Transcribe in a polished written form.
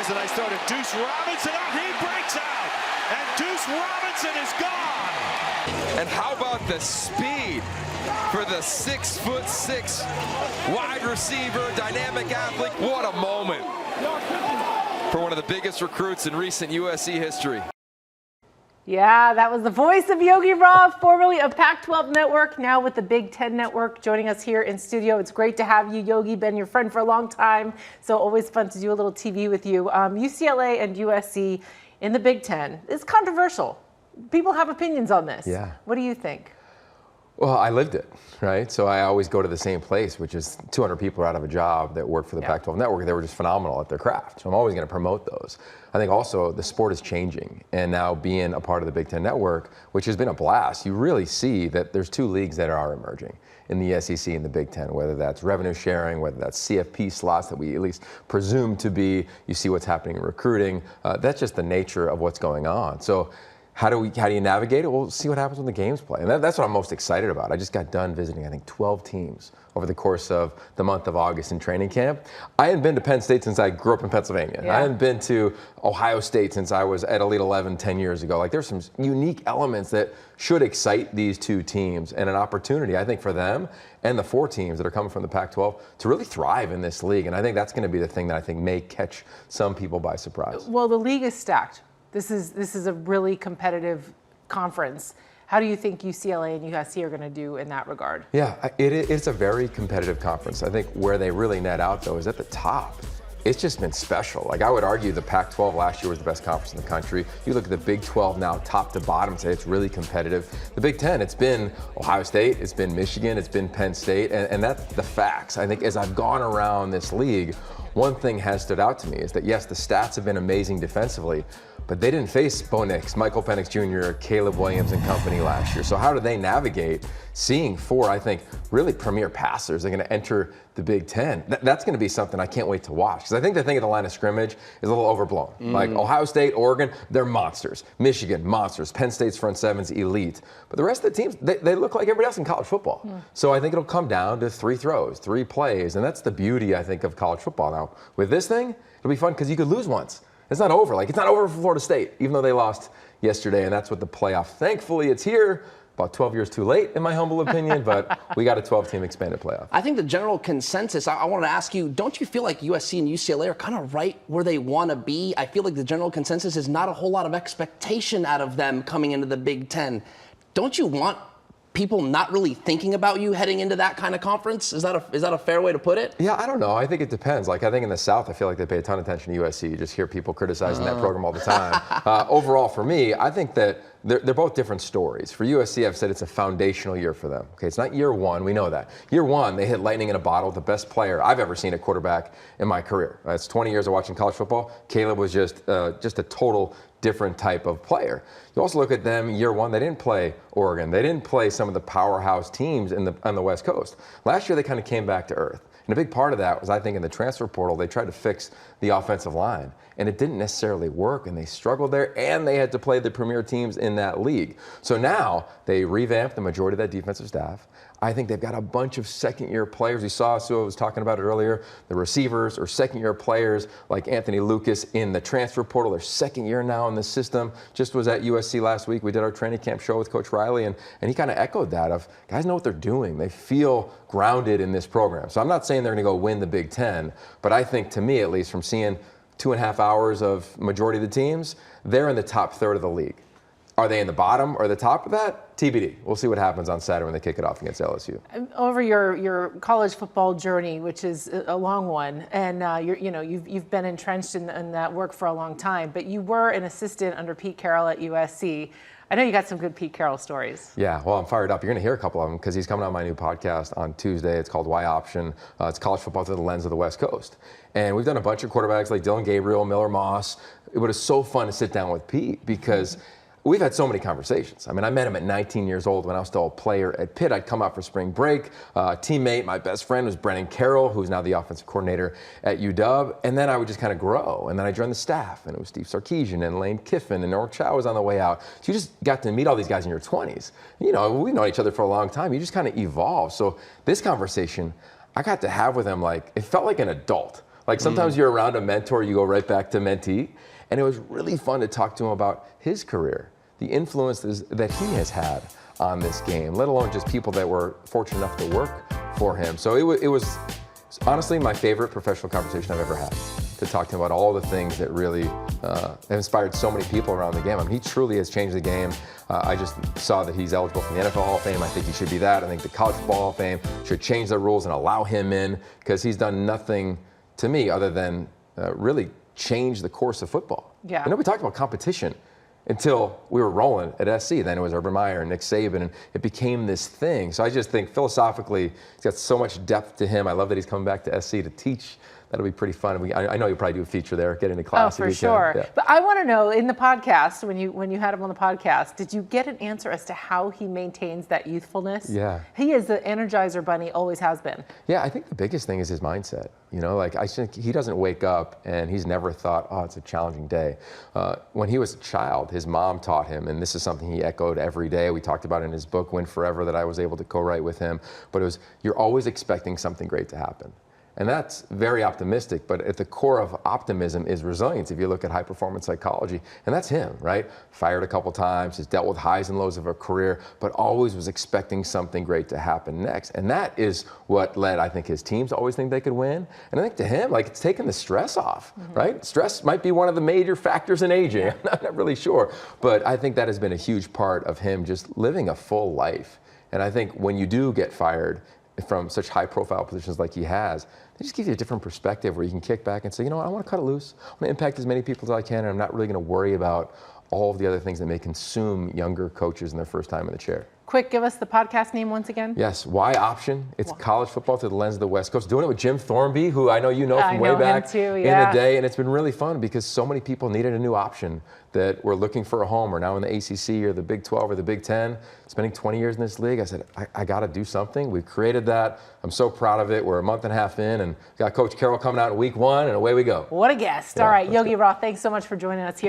was a nice throw to Deuce Robinson. He breaks out, and Deuce Robinson is gone. And how about the speed for the 6'6" wide receiver, dynamic athlete? What a moment for one of the biggest recruits in recent USC history. Yeah, that was the voice of Yogi Roth, formerly of Pac-12 Network, now with the Big Ten Network, joining us here in studio. It's great to have you, Yogi. Been your friend for a long time, so always fun to do a little TV with you. UCLA and USC in the Big Ten. It's controversial. People have opinions on this. Yeah. What do you think? Well, I lived it, right? So I always go to the same place, which is 200 people are out of a job that work for the Pac-12 Network. They were just phenomenal at their craft. So I'm always going to promote those. I think also the sport is changing. And now being a part of the Big Ten Network, which has been a blast, you really see that there's two leagues that are emerging in the SEC and the Big Ten, whether that's revenue sharing, whether that's CFP slots that we at least presume to be. You see what's happening in recruiting. That's just the nature of what's going on. So how do you navigate it? We'll see what happens when the games play. And that's what I'm most excited about. I just got done visiting, I think, 12 teams over the course of the month of August in training camp. I hadn't been to Penn State since I grew up in Pennsylvania. I hadn't been to Ohio State since I was at Elite 11 10 years ago. Like, there's some unique elements that should excite these two teams, and an opportunity, I think, for them and the four teams that are coming from the Pac-12 to really thrive in this league. And I think that's going to be the thing that I think may catch some people by surprise. Well, the league is stacked. This is a really competitive conference. How do you think UCLA and USC are going to do in that regard? Yeah, it's a very competitive conference. I think where they really net out, though, is at the top. It's just been special. Like, I would argue the Pac-12 last year was the best conference in the country. You look at the Big 12 now, top to bottom, and say it's really competitive. The Big 10, it's been Ohio State, it's been Michigan, it's been Penn State, and that's the facts. I think as I've gone around this league, one thing has stood out to me is that, yes, the stats have been amazing defensively, but they didn't face Bo Nix, Michael Penix Jr., Caleb Williams and company last year. So how do they navigate seeing four, I think, really premier passers? They're going to enter the Big Ten. That's going to be something I can't wait to watch. Because I think the thing at the line of scrimmage is a little overblown. Like Ohio State, Oregon, they're monsters. Michigan, monsters. Penn State's front seven's elite. But the rest of the teams, they look like everybody else in college football. So I think it'll come down to 3 throws, 3 plays. And that's the beauty, I think, of college football. Now, with this thing, it'll be fun because you could lose once. It's not over. Like, it's not over for Florida State, even though they lost yesterday, and that's what the playoff. Thankfully, it's here. About 12 years too late, in my humble opinion, but we got a 12-team expanded playoff. I think the general consensus, I wanted to ask you, don't you feel like USC and UCLA are kind of right where they want to be? I feel like the general consensus is not a whole lot of expectation out of them coming into the Big Ten. Don't you want people not really thinking about you heading into that kind of conference? Is that a fair way to put it? Yeah, I don't know. I think it depends. Like, I think in the South, I feel like they pay a ton of attention to USC. You just hear people criticizing that program all the time. Overall, for me, I think that they're both different stories. For USC, I've said it's a foundational year for them. Okay, it's not year one. We know that. Year one, they hit lightning in a bottle. The best player I've ever seen at quarterback in my career. It's 20 years of watching college football. Caleb was just a total different type of player. You also look at them year one, they didn't play Oregon. They didn't play some of the powerhouse teams on the West Coast. Last year, they kind of came back to earth. And a big part of that was, I think, in the transfer portal, they tried to fix the offensive line. And it didn't necessarily work, and they struggled there, and they had to play the premier teams in that league. So now they revamped the majority of that defensive staff. I think they've got a bunch of second-year players. You saw, Sue was talking about it earlier, the receivers or second-year players like Anthony Lucas in the transfer portal. They're second year now in the system. Just was at USC last week. We did our training camp show with Coach Riley, and he kind of echoed that of, guys know what they're doing. They feel grounded in this program. So I'm not saying they're going to go win the Big Ten, but I think, to me at least, from seeing 2.5 hours of majority of the teams, they're in the top third of the league. Are they in the bottom or the top of that? TBD. We'll see what happens on Saturday when they kick it off against LSU. Over your college football journey, which is a long one, and you've been entrenched in that work for a long time, but you were an assistant under Pete Carroll at USC. I know you got some good Pete Carroll stories. Yeah, well, I'm fired up. You're going to hear a couple of them because he's coming on my new podcast on Tuesday. It's called Y Option. It's college football through the lens of the West Coast. And we've done a bunch of quarterbacks like Dylan Gabriel, Miller Moss. It was so fun to sit down with Pete because we've had so many conversations. I mean, I met him at 19 years old when I was still a player at Pitt. I'd come out for spring break. Teammate, my best friend was Brennan Carroll, who's now the offensive coordinator at UW. And then I would just kind of grow. And then I joined the staff, and it was Steve Sarkisian and Lane Kiffin, and Nork Chow was on the way out. So you just got to meet all these guys in your 20s. You know, we've known each other for a long time. You just kind of evolve. So this conversation, I got to have with him, like, it felt like an adult. Like sometimes you're around a mentor, you go right back to mentee. And it was really fun to talk to him about his career, the influences that he has had on this game, let alone just people that were fortunate enough to work for him. So it was honestly my favorite professional conversation I've ever had, to talk to him about all the things that really have inspired so many people around the game. I mean, he truly has changed the game. I just saw that he's eligible for the NFL Hall of Fame. I think he should be that. I think the College Football Hall of Fame should change the rules and allow him in, because he's done nothing to me other than really change the course of football. Yeah. I know we talked about competition until we were rolling at SC. Then it was Urban Meyer and Nick Saban, and it became this thing. So I just think philosophically, he's got so much depth to him. I love that he's coming back to SC to teach. That'll be pretty fun. I know you'll probably do a feature there, get into class. Oh, for sure. Yeah. But I want to know, in the podcast, when you had him on the podcast, did you get an answer as to how he maintains that youthfulness? Yeah. He is the Energizer Bunny, always has been. Yeah, I think the biggest thing is his mindset. You know, like I think he doesn't wake up and he's never thought, oh, it's a challenging day. When he was a child, his mom taught him, and this is something he echoed every day. We talked about it in his book, Win Forever, that I was able to co-write with him. But it was, you're always expecting something great to happen. And that's very optimistic, but at the core of optimism is resilience. If you look at high performance psychology, and that's him, right? Fired a couple times, has dealt with highs and lows of a career, but always was expecting something great to happen next. And that is what led, I think, his teams to always think they could win. And I think to him, like, it's taken the stress off, right? Stress might be one of the major factors in aging. I'm not really sure, but I think that has been a huge part of him just living a full life. And I think when you do get fired from such high profile positions like he has, they just give you a different perspective where you can kick back and say, you know what, I want to cut it loose. I want to impact as many people as I can, and I'm not really going to worry about all of the other things that may consume younger coaches in their first time in the chair. Quick, give us the podcast name once again. Yes, Y Option. It's college football through the lens of the West Coast. Doing it with Jim Thornby, who I know you know from way back too, in the day. And it's been really fun because so many people needed a new option that were looking for a home, or now in the ACC or the Big 12 or the Big 10, spending 20 years in this league. I said, I got to do something. We've created that. I'm so proud of it. We're a month and a half in, and got Coach Carroll coming out in week 1, and away we go. What a guest. Yeah, all right, Yogi Roth, thanks so much for joining us here.